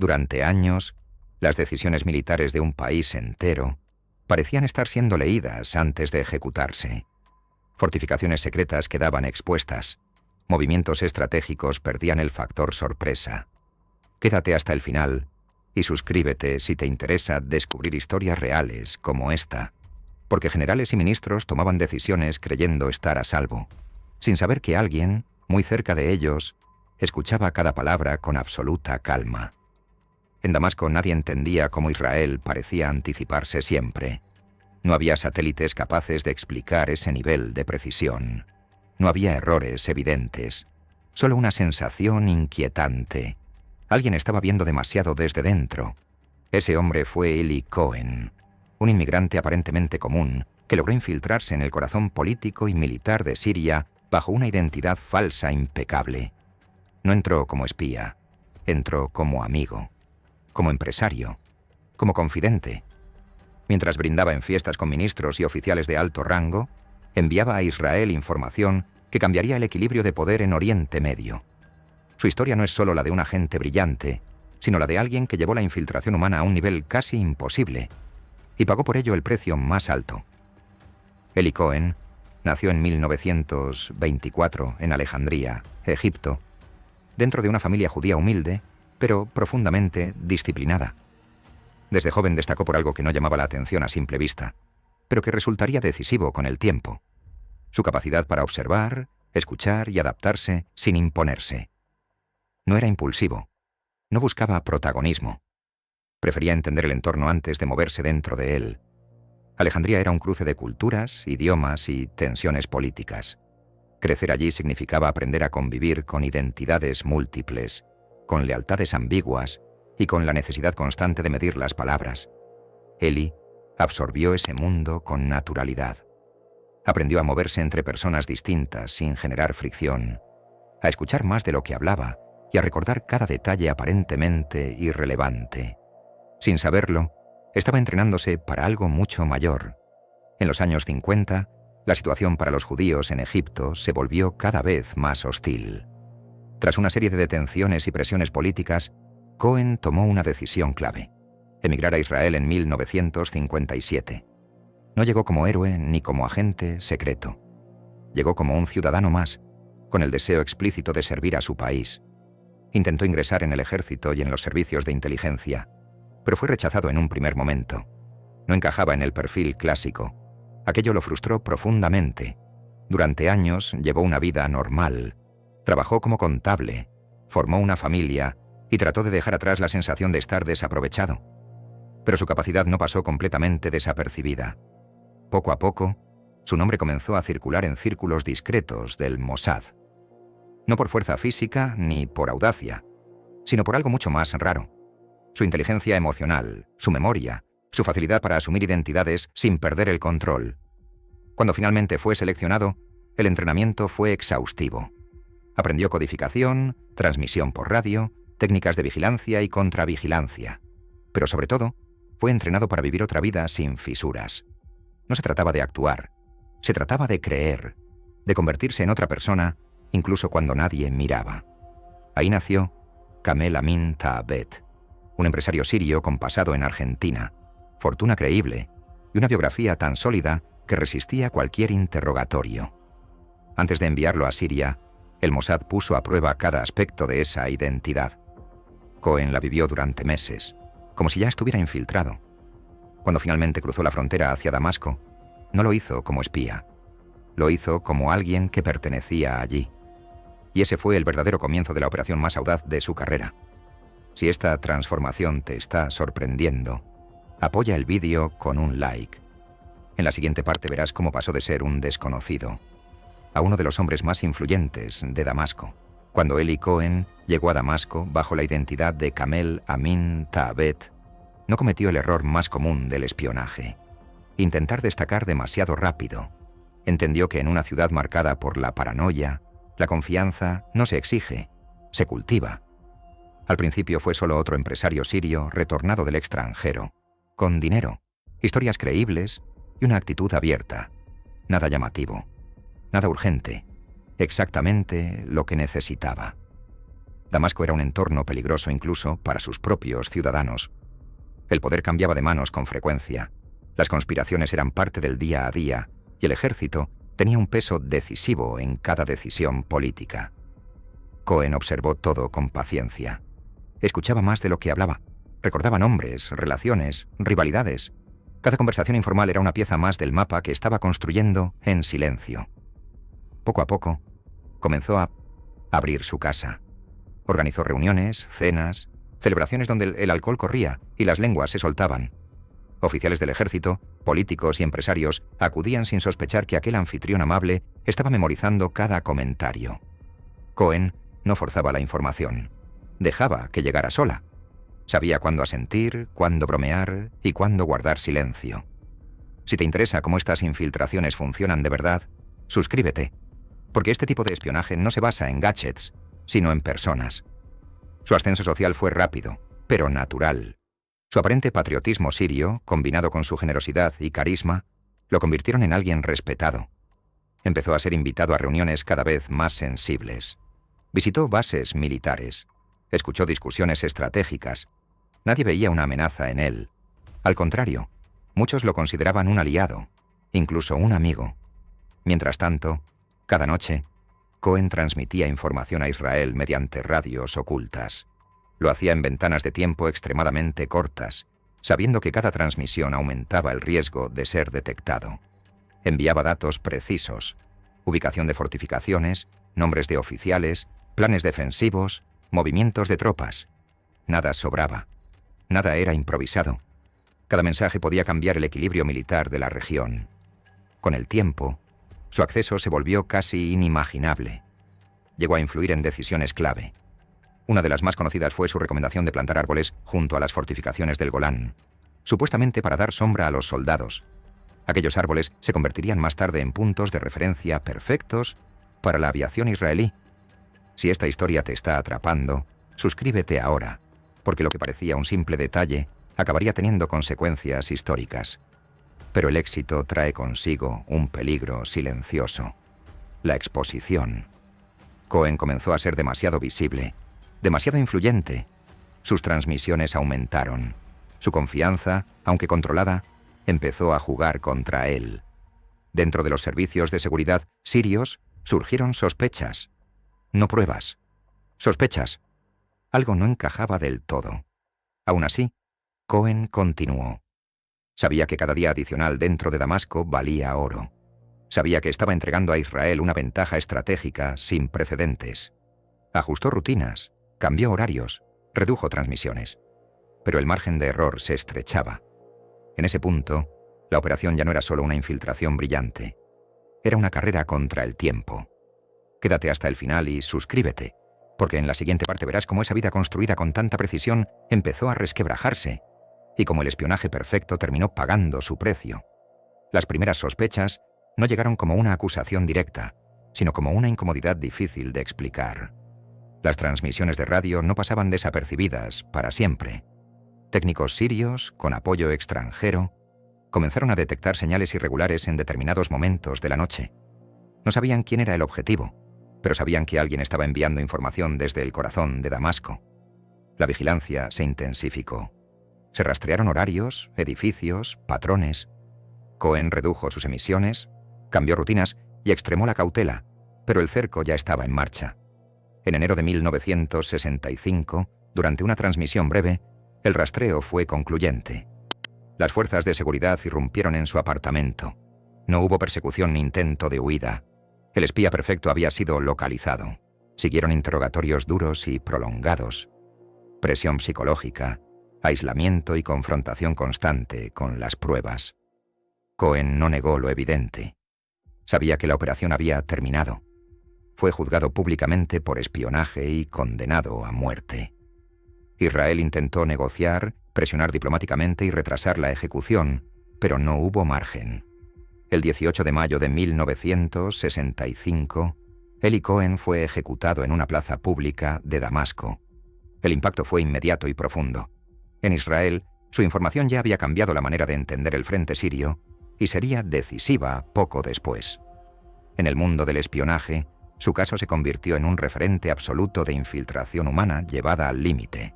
Durante años, las decisiones militares de un país entero parecían estar siendo leídas antes de ejecutarse. Fortificaciones secretas quedaban expuestas. Movimientos estratégicos perdían el factor sorpresa. Quédate hasta el final y suscríbete si te interesa descubrir historias reales como esta, porque generales y ministros tomaban decisiones creyendo estar a salvo, sin saber que alguien, muy cerca de ellos, escuchaba cada palabra con absoluta calma. En Damasco nadie entendía cómo Israel parecía anticiparse siempre. No había satélites capaces de explicar ese nivel de precisión. No había errores evidentes, solo una sensación inquietante. Alguien estaba viendo demasiado desde dentro. Ese hombre fue Eli Cohen, un inmigrante aparentemente común que logró infiltrarse en el corazón político y militar de Siria bajo una identidad falsa impecable. No entró como espía, entró como amigo, como empresario, como confidente. Mientras brindaba en fiestas con ministros y oficiales de alto rango, enviaba a Israel información que cambiaría el equilibrio de poder en Oriente Medio. Su historia no es solo la de un agente brillante, sino la de alguien que llevó la infiltración humana a un nivel casi imposible y pagó por ello el precio más alto. Eli Cohen nació en 1924 en Alejandría, Egipto, dentro de una familia judía humilde, pero profundamente disciplinada. Desde joven destacó por algo que no llamaba la atención a simple vista, pero que resultaría decisivo con el tiempo: su capacidad para observar, escuchar y adaptarse sin imponerse. No era impulsivo, no buscaba protagonismo. Prefería entender el entorno antes de moverse dentro de él. Alejandría era un cruce de culturas, idiomas y tensiones políticas. Crecer allí significaba aprender a convivir con identidades múltiples, con lealtades ambiguas y con la necesidad constante de medir las palabras. Eli absorbió ese mundo con naturalidad. Aprendió a moverse entre personas distintas sin generar fricción, a escuchar más de lo que hablaba y a recordar cada detalle aparentemente irrelevante. Sin saberlo, estaba entrenándose para algo mucho mayor. En los años 50, la situación para los judíos en Egipto se volvió cada vez más hostil. Tras una serie de detenciones y presiones políticas, Cohen tomó una decisión clave: emigrar a Israel en 1957. No llegó como héroe ni como agente secreto. Llegó como un ciudadano más, con el deseo explícito de servir a su país. Intentó ingresar en el ejército y en los servicios de inteligencia, pero fue rechazado en un primer momento. No encajaba en el perfil clásico. Aquello lo frustró profundamente. Durante años llevó una vida normal. Trabajó como contable, formó una familia y trató de dejar atrás la sensación de estar desaprovechado. Pero su capacidad no pasó completamente desapercibida. Poco a poco, su nombre comenzó a circular en círculos discretos del Mossad. No por fuerza física ni por audacia, sino por algo mucho más raro: su inteligencia emocional, su memoria, su facilidad para asumir identidades sin perder el control. Cuando finalmente fue seleccionado, el entrenamiento fue exhaustivo. Aprendió codificación, transmisión por radio, técnicas de vigilancia y contravigilancia. Pero sobre todo, fue entrenado para vivir otra vida sin fisuras. No se trataba de actuar, se trataba de creer, de convertirse en otra persona, incluso cuando nadie miraba. Ahí nació Kamel Amin Taabet, un empresario sirio con pasado en Argentina, fortuna creíble y una biografía tan sólida que resistía cualquier interrogatorio. Antes de enviarlo a Siria, el Mossad puso a prueba cada aspecto de esa identidad. Cohen la vivió durante meses, como si ya estuviera infiltrado. Cuando finalmente cruzó la frontera hacia Damasco, no lo hizo como espía. Lo hizo como alguien que pertenecía allí. Y ese fue el verdadero comienzo de la operación más audaz de su carrera. Si esta transformación te está sorprendiendo, apoya el vídeo con un like. En la siguiente parte verás cómo pasó de ser un desconocido a uno de los hombres más influyentes de Damasco. Cuando Eli Cohen llegó a Damasco bajo la identidad de Kamel Amin Taabet, no cometió el error más común del espionaje: intentar destacar demasiado rápido. Entendió que en una ciudad marcada por la paranoia, la confianza no se exige, se cultiva. Al principio fue solo otro empresario sirio retornado del extranjero, con dinero, historias creíbles y una actitud abierta. Nada llamativo, nada urgente, exactamente lo que necesitaba. Damasco era un entorno peligroso incluso para sus propios ciudadanos. El poder cambiaba de manos con frecuencia. Las conspiraciones eran parte del día a día y el ejército tenía un peso decisivo en cada decisión política. Cohen observó todo con paciencia. Escuchaba más de lo que hablaba. Recordaba nombres, relaciones, rivalidades. Cada conversación informal era una pieza más del mapa que estaba construyendo en silencio. Poco a poco, comenzó a abrir su casa. Organizó reuniones, cenas, celebraciones donde el alcohol corría y las lenguas se soltaban. Oficiales del ejército, políticos y empresarios acudían sin sospechar que aquel anfitrión amable estaba memorizando cada comentario. Cohen no forzaba la información. Dejaba que llegara sola. Sabía cuándo asentir, cuándo bromear y cuándo guardar silencio. Si te interesa cómo estas infiltraciones funcionan de verdad, suscríbete, porque este tipo de espionaje no se basa en gadgets, sino en personas. Su ascenso social fue rápido, pero natural. Su aparente patriotismo sirio, combinado con su generosidad y carisma, lo convirtieron en alguien respetado. Empezó a ser invitado a reuniones cada vez más sensibles. Visitó bases militares. Escuchó discusiones estratégicas. Nadie veía una amenaza en él. Al contrario, muchos lo consideraban un aliado, incluso un amigo. Mientras tanto, cada noche, Cohen transmitía información a Israel mediante radios ocultas. Lo hacía en ventanas de tiempo extremadamente cortas, sabiendo que cada transmisión aumentaba el riesgo de ser detectado. Enviaba datos precisos, ubicación de fortificaciones, nombres de oficiales, planes defensivos, movimientos de tropas. Nada sobraba. Nada era improvisado. Cada mensaje podía cambiar el equilibrio militar de la región. Con el tiempo, su acceso se volvió casi inimaginable. Llegó a influir en decisiones clave. Una de las más conocidas fue su recomendación de plantar árboles junto a las fortificaciones del Golán, supuestamente para dar sombra a los soldados. Aquellos árboles se convertirían más tarde en puntos de referencia perfectos para la aviación israelí. Si esta historia te está atrapando, suscríbete ahora, porque lo que parecía un simple detalle acabaría teniendo consecuencias históricas. Pero el éxito trae consigo un peligro silencioso: la exposición. Cohen comenzó a ser demasiado visible, demasiado influyente. Sus transmisiones aumentaron. Su confianza, aunque controlada, empezó a jugar contra él. Dentro de los servicios de seguridad sirios surgieron sospechas. No pruebas. Sospechas. Algo no encajaba del todo. Aún así, Cohen continuó. Sabía que cada día adicional dentro de Damasco valía oro. Sabía que estaba entregando a Israel una ventaja estratégica sin precedentes. Ajustó rutinas, cambió horarios, redujo transmisiones. Pero el margen de error se estrechaba. En ese punto, la operación ya no era solo una infiltración brillante. Era una carrera contra el tiempo. Quédate hasta el final y suscríbete, porque en la siguiente parte verás cómo esa vida construida con tanta precisión empezó a resquebrajarse, y cómo el espionaje perfecto terminó pagando su precio. Las primeras sospechas no llegaron como una acusación directa, sino como una incomodidad difícil de explicar. Las transmisiones de radio no pasaban desapercibidas para siempre. Técnicos sirios, con apoyo extranjero, comenzaron a detectar señales irregulares en determinados momentos de la noche. No sabían quién era el objetivo, pero sabían que alguien estaba enviando información desde el corazón de Damasco. La vigilancia se intensificó. Se rastrearon horarios, edificios, patrones. Cohen redujo sus emisiones, cambió rutinas y extremó la cautela, pero el cerco ya estaba en marcha. En enero de 1965, durante una transmisión breve, el rastreo fue concluyente. Las fuerzas de seguridad irrumpieron en su apartamento. No hubo persecución ni intento de huida. El espía perfecto había sido localizado. Siguieron interrogatorios duros y prolongados. Presión psicológica, aislamiento y confrontación constante con las pruebas. Cohen no negó lo evidente. Sabía que la operación había terminado. Fue juzgado públicamente por espionaje y condenado a muerte. Israel intentó negociar, presionar diplomáticamente y retrasar la ejecución, pero no hubo margen. El 18 de mayo de 1965, Eli Cohen fue ejecutado en una plaza pública de Damasco. El impacto fue inmediato y profundo. En Israel, su información ya había cambiado la manera de entender el frente sirio y sería decisiva poco después. En el mundo del espionaje, Su caso se convirtió en un referente absoluto de infiltración humana llevada al límite.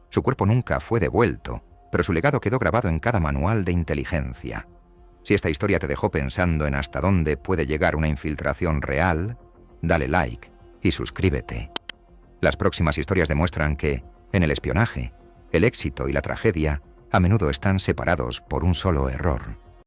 Su cuerpo nunca fue devuelto, pero su legado quedó grabado en cada manual de inteligencia. Si esta historia te dejó pensando en hasta dónde puede llegar una infiltración real, dale like y suscríbete. Las próximas historias demuestran que, en el espionaje, el éxito y la tragedia a menudo están separados por un solo error.